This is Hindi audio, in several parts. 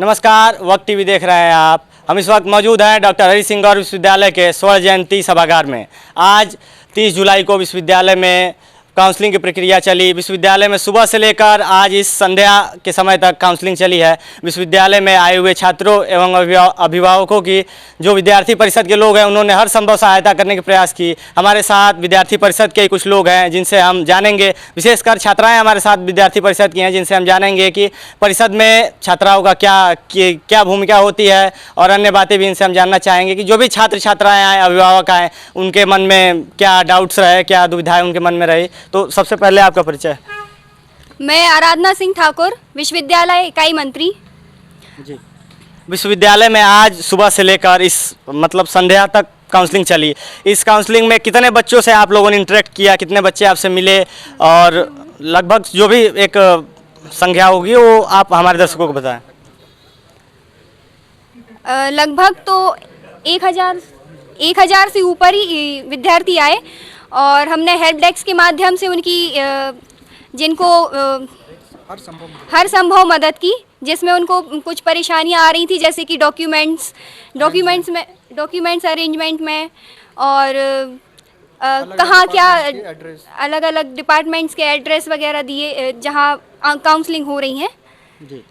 नमस्कार, वक्त टीवी देख रहे हैं आप। हम इस वक्त मौजूद हैं डॉक्टर हरि सिंह गौर विश्वविद्यालय के स्वर्ण जयंती सभागार में। आज 30 जुलाई को विश्वविद्यालय में काउंसलिंग की प्रक्रिया चली। विश्वविद्यालय में सुबह से लेकर आज इस संध्या के समय तक काउंसलिंग चली है। विश्वविद्यालय में आए हुए छात्रों एवं अभिभावकों की जो विद्यार्थी परिषद के लोग हैं उन्होंने हर संभव सहायता करने के प्रयास की। हमारे साथ विद्यार्थी परिषद के कुछ लोग हैं जिनसे हम जानेंगे, विशेषकर छात्राएं हमारे साथ विद्यार्थी परिषद की हैं जिनसे हम जानेंगे कि परिषद में छात्राओं का क्या भूमिका होती है और अन्य बातें भी इनसे हम जानना चाहेंगे कि जो भी छात्र छात्राएँ आए, अभिभावक आए, उनके मन में क्या डाउट्स रहे, क्या दुविधाएँ उनके मन में रही। तो सबसे पहले आपका परिचय। मैं आराधना सिंह ठाकुर, विश्वविद्यालय इकाई मंत्री जी। विश्वविद्यालय में आज सुबह से लेकर इस संध्या तक काउंसलिंग चली। इस काउंसलिंग में कितने बच्चों से आप लोगों ने इंटरेक्ट किया, कितने बच्चे आपसे मिले और लगभग जो भी एक संख्या होगी वो आप हमारे दर्शकों को बताएं। लगभग तो 1000 से ऊपर ही विद्यार्थी आए और हमने हेल्प डेस्क के माध्यम से उनकी जिनको हर संभव मदद की, जिसमें उनको कुछ परेशानियां आ रही थी जैसे कि डॉक्यूमेंट्स अरेंजमेंट में और कहाँ क्या अलग अलग डिपार्टमेंट्स के एड्रेस वगैरह दिए जहाँ काउंसलिंग हो रही हैं। जी।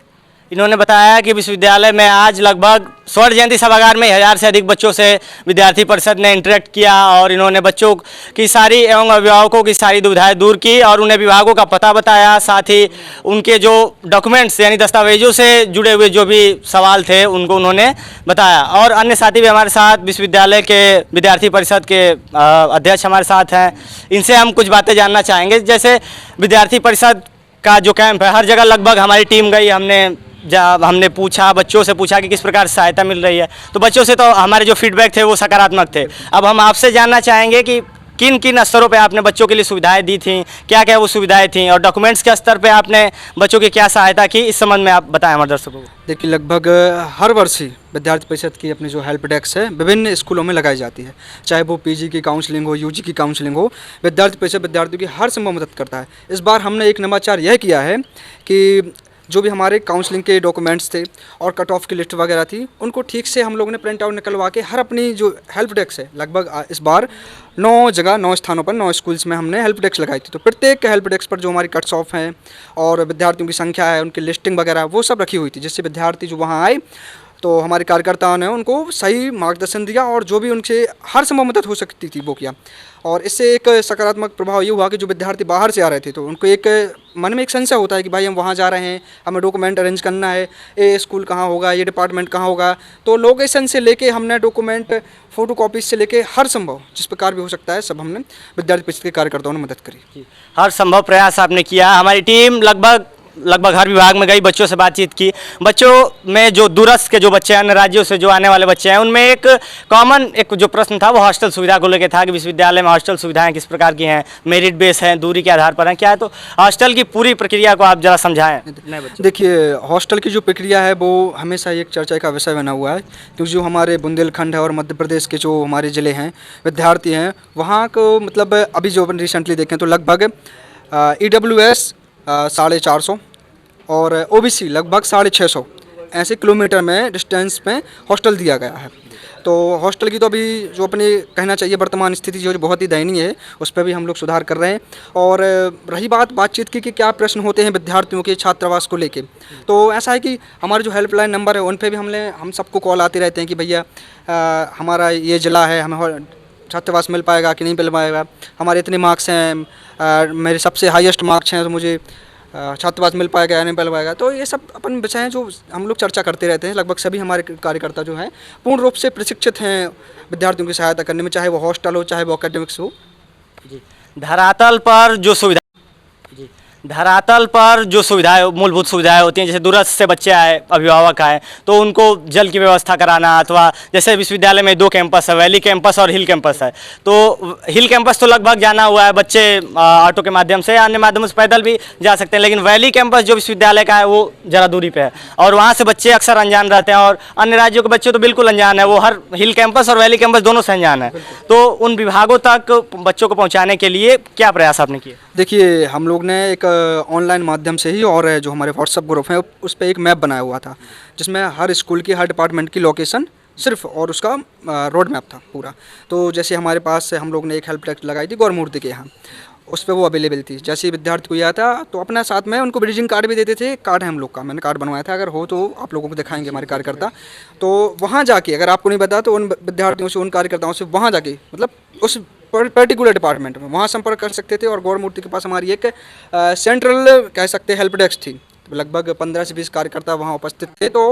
इन्होंने बताया कि विश्वविद्यालय में आज लगभग स्वर्ण जयंती सभागार में 1000 से अधिक बच्चों से विद्यार्थी परिषद ने इंटरेक्ट किया और इन्होंने बच्चों की सारी एवं अभिभावकों की सारी दुविधाएं दूर की और उन्हें विभागों का पता बताया। साथ ही उनके जो डॉक्यूमेंट्स यानी दस्तावेजों से जुड़े हुए जो भी सवाल थे उनको उन्होंने बताया। और अन्य साथी भी हमारे साथ विश्वविद्यालय के विद्यार्थी परिषद के अध्यक्ष हमारे साथ हैं। इनसे हम कुछ बातें जानना चाहेंगे। जैसे विद्यार्थी परिषद का जो कैंप है, हर जगह लगभग हमारी टीम गई, हमने पूछा, बच्चों से पूछा कि किस प्रकार से सहायता मिल रही है। तो बच्चों से तो हमारे जो फीडबैक थे वो सकारात्मक थे। अब हम आपसे जानना चाहेंगे कि किन किन स्तरों पे आपने बच्चों के लिए सुविधाएं दी थी, क्या क्या वो सुविधाएं थी और डॉक्यूमेंट्स के स्तर पे आपने बच्चों की क्या सहायता की, इस संबंध में आप बताएं हमारे दर्शकों को। देखिए, लगभग हर वर्ष ही विद्यार्थी परिषद की अपनी जो हेल्प डेस्क है विभिन्न स्कूलों में लगाई जाती है, चाहे वो पीजी की काउंसलिंग हो, यूजी की काउंसलिंग हो। विद्यार्थी परिषद विद्यार्थियों की हर संभव मदद करता है। इस बार हमने एक नवाचार यह किया है कि जो भी हमारे काउंसलिंग के डॉक्यूमेंट्स थे और कट ऑफ की लिस्ट वगैरह थी, उनको ठीक से हम लोगों ने प्रिंट आउट निकलवा के हर अपनी जो हेल्प डेस्क है, लगभग इस बार 9 स्थानों पर 9 स्कूल्स में हमने हेल्प डेस्क लगाई थी। तो प्रत्येक हेल्प डेस्क पर जो हमारी कट्स ऑफ हैं और विद्यार्थियों की संख्या है, उनकी लिस्टिंग वगैरह वो सब रखी हुई थी, जिससे विद्यार्थी जो वहाँ आए तो हमारे कार्यकर्ताओं ने उनको सही मार्गदर्शन दिया और जो भी उनसे हर संभव मदद हो सकती थी वो किया। और इससे एक सकारात्मक प्रभाव ये हुआ कि जो विद्यार्थी बाहर से आ रहे थे तो उनको एक मन में एक संशय होता है कि भाई हम वहाँ जा रहे हैं, हमें डॉक्यूमेंट अरेंज करना है, ये स्कूल कहाँ होगा, ये डिपार्टमेंट कहाँ होगा। तो लोकेशन से लेके हमने डॉक्यूमेंट फ़ोटो कॉपीज से लेके हर संभव जिस प्रकार भी हो सकता है सब हमने विद्यार्थी परिषद के कार्यकर्ताओं ने मदद करी। हर संभव प्रयास आपने किया। हमारी टीम लगभग हर विभाग में गई, बच्चों से बातचीत की। बच्चों में जो दूरस्थ के जो बच्चे हैं, अन्य राज्यों से जो आने वाले बच्चे हैं, उनमें एक कॉमन एक जो प्रश्न था वो हॉस्टल सुविधा को लेकर था कि विश्वविद्यालय में हॉस्टल सुविधाएं किस प्रकार की हैं, मेरिट बेस हैं, दूरी के आधार पर हैं, क्या है। तो हॉस्टल की पूरी प्रक्रिया को आप जरा समझाएं। देखिए, हॉस्टल की जो प्रक्रिया है वो हमेशा एक चर्चा का विषय बना हुआ है, क्योंकि जो हमारे बुंदेलखंड है और मध्य प्रदेश के जो हमारे ज़िले हैं, विद्यार्थी हैं, वहाँ को अभी जो अपन रिसेंटली देखें तो लगभग EWS 450 और OBC लगभग 650 ऐसे किलोमीटर में डिस्टेंस में हॉस्टल दिया गया है। तो हॉस्टल की तो अभी जो अपने कहना चाहिए वर्तमान स्थिति जो बहुत ही दयनीय है, उस पर भी हम लोग सुधार कर रहे हैं। और रही बातचीत की कि क्या प्रश्न होते हैं विद्यार्थियों के छात्रावास को लेके, तो ऐसा है कि हमारे जो हेल्पलाइन नंबर है उन पर भी हम सबको कॉल आते रहते हैं कि भैया हमारा ये ज़िला है, हमें छात्रावास मिल पाएगा कि नहीं मिल पाएगा, हमारे इतने मार्क्स हैं, मेरे सबसे हाईएस्ट मार्क्स हैं, तो मुझे छात्रावास मिल पाएगा या नहीं मिल पाएगा। तो ये सब अपन विषय हैं जो हम लोग चर्चा करते रहते हैं। लगभग सभी हमारे कार्यकर्ता जो हैं पूर्ण रूप से प्रशिक्षित हैं विद्यार्थियों की सहायता करने में, चाहे वो हॉस्टल हो, चाहे वो एकेडमिक्स हो। जी। धरातल पर जो सुविधाएं, मूलभूत सुविधाएं होती हैं, जैसे दूरस्थ से बच्चे आए, अभिभावक आए, तो उनको जल की व्यवस्था कराना, अथवा जैसे विश्वविद्यालय में 2 कैंपस है, वैली कैंपस और हिल कैंपस है। तो हिल कैंपस तो लगभग जाना हुआ है, बच्चे ऑटो के माध्यम से, अन्य माध्यमों से पैदल भी जा सकते हैं, लेकिन वैली कैंपस जो विश्वविद्यालय का है वो ज़रा दूरी पे है और वहाँ से बच्चे अक्सर अनजान रहते हैं और अन्य राज्यों के बच्चे तो बिल्कुल अनजान है, वो हर हिल कैंपस और वैली कैंपस दोनों से अनजान है। तो उन विभागों तक बच्चों को पहुँचाने के लिए क्या प्रयास आपने किए? देखिए, हम लोग ने एक ऑनलाइन माध्यम से ही और जो हमारे व्हाट्सएप ग्रुप है उस पर एक मैप बनाया हुआ था जिसमें हर स्कूल की हर डिपार्टमेंट की लोकेशन सिर्फ और उसका रोड मैप था पूरा। तो जैसे हमारे पास हम लोग ने एक हेल्प डेस्क लगाई थी गौरमूर्ति के यहाँ, उस पर वो अवेलेबल थी। जैसे ही विद्यार्थी को आया था तो अपना साथ में उनको विजिटिंग कार्ड भी देते थे। कार्ड है हम लोग का, मैंने कार्ड बनवाया था, अगर हो तो आप लोगों को दिखाएंगे हमारे कार्यकर्ता। तो वहाँ जाके अगर आपको नहीं पता तो उन विद्यार्थियों से उन कार्यकर्ताओं से वहाँ जाके मतलब उस पर्टिकुलर डिपार्टमेंट में वहाँ संपर्क कर सकते थे। और गौरमूर्ति के पास हमारी एक सेंट्रल कह सकते हेल्प डेस्क थी, लगभग 15 से 20 कार्यकर्ता वहाँ उपस्थित थे। तो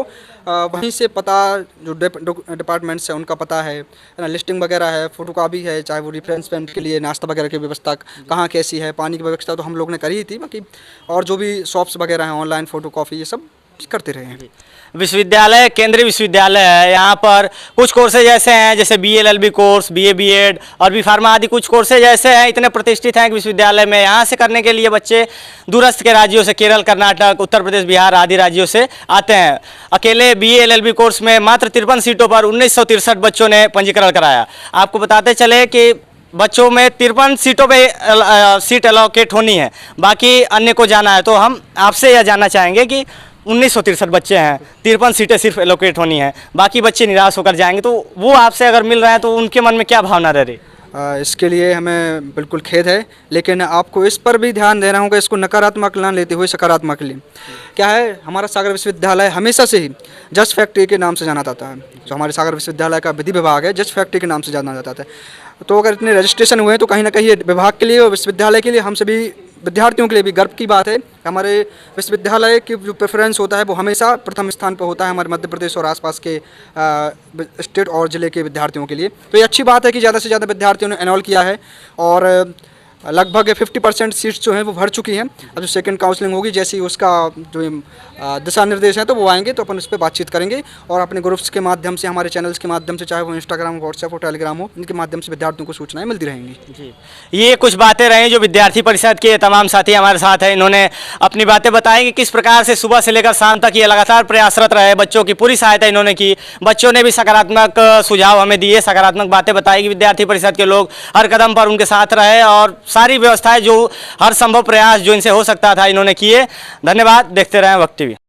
वहीं से पता जो डिपार्टमेंट्स है उनका पता है ना, लिस्टिंग वगैरह है, फोटोकॉपी है, चाहे वो रिफ्रेशमेंट के लिए नाश्ता वगैरह की व्यवस्था कहाँ कैसी है, पानी की व्यवस्था तो हम लोग ने करी ही थी, बाकी और जो भी शॉप्स वगैरह हैं ऑनलाइन फोटोकॉपी ये सब करते रहे हैं। विश्वविद्यालय केंद्रीय विश्वविद्यालय है। यहाँ पर कुछ कोर्सेज ऐसे हैं जैसे BLLB कोर्स, BA BEd और B फार्मा आदि कुछ कोर्सेज ऐसे हैं इतने प्रतिष्ठित हैं कि विश्वविद्यालय में यहाँ से करने के लिए बच्चे दूरस्थ के राज्यों से, केरल, कर्नाटक, उत्तर प्रदेश, बिहार आदि राज्यों से आते हैं। अकेले BLLB कोर्स में मात्र 53 सीटों पर 1963 बच्चों ने पंजीकरण कराया। आपको बताते चले कि बच्चों में 53 सीटों पे सीट एलोकेट होनी है, बाकी अन्य को जाना है। तो हम आपसे यह जानना चाहेंगे कि 1963 बच्चे हैं, 53 सीटें सिर्फ एलोकेट होनी है, बाकी बच्चे निराश होकर जाएंगे, तो वो आपसे अगर मिल रहे हैं तो उनके मन में क्या भावना रह रही? इसके लिए हमें बिल्कुल खेद है, लेकिन आपको इस पर भी ध्यान देना होगा, इसको नकारात्मक ना लेते हुए सकारात्मक लें। क्या है, हमारा सागर विश्वविद्यालय हमेशा से ही जज फैक्ट्री के नाम से जाना जाता है। जो हमारे सागर विश्वविद्यालय का विधि विभाग है जज फैक्ट्री के नाम से जाना जाता है। तो अगर इतने रजिस्ट्रेशन हुए तो कहीं ना कहीं ये विभाग के लिए और विश्वविद्यालय के लिए, हम सभी विद्यार्थियों के लिए भी गर्व की बात है। हमारे विश्वविद्यालय की जो प्रेफरेंस होता है वो हमेशा प्रथम स्थान पर होता है हमारे मध्य प्रदेश और आसपास के स्टेट और ज़िले के विद्यार्थियों के लिए। तो ये अच्छी बात है कि ज़्यादा से ज़्यादा विद्यार्थियों ने एनरोल किया है और लगभग 50% सीट्स जो हैं वो भर चुकी हैं। अब जो सेकंड काउंसलिंग होगी, जैसे ही उसका जो दिशा निर्देश हैं तो वो आएंगे तो अपन उस पर बातचीत करेंगे और अपने ग्रुप्स के माध्यम से, हमारे चैनल्स के माध्यम से, चाहे वो इंस्टाग्राम, व्हाट्सएप और टेलीग्राम हो, इनके माध्यम से विद्यार्थियों को सूचनाएं मिलती रहेंगी। जी, ये कुछ बातें रहीं जो विद्यार्थी परिषद के तमाम साथी हमारे साथ हैं। इन्होंने अपनी बातें बताई कि किस प्रकार से सुबह से लेकर शाम तक ये लगातार प्रयासरत रहे, बच्चों की पूरी सहायता इन्होंने की। बच्चों ने भी सकारात्मक सुझाव हमें दिए, सकारात्मक बातें बताई कि विद्यार्थी परिषद के लोग हर कदम पर उनके साथ रहे और सारी व्यवस्थाएं जो हर संभव प्रयास जो इनसे हो सकता था इन्होंने किए। धन्यवाद। देखते रहें वक्त टीवी।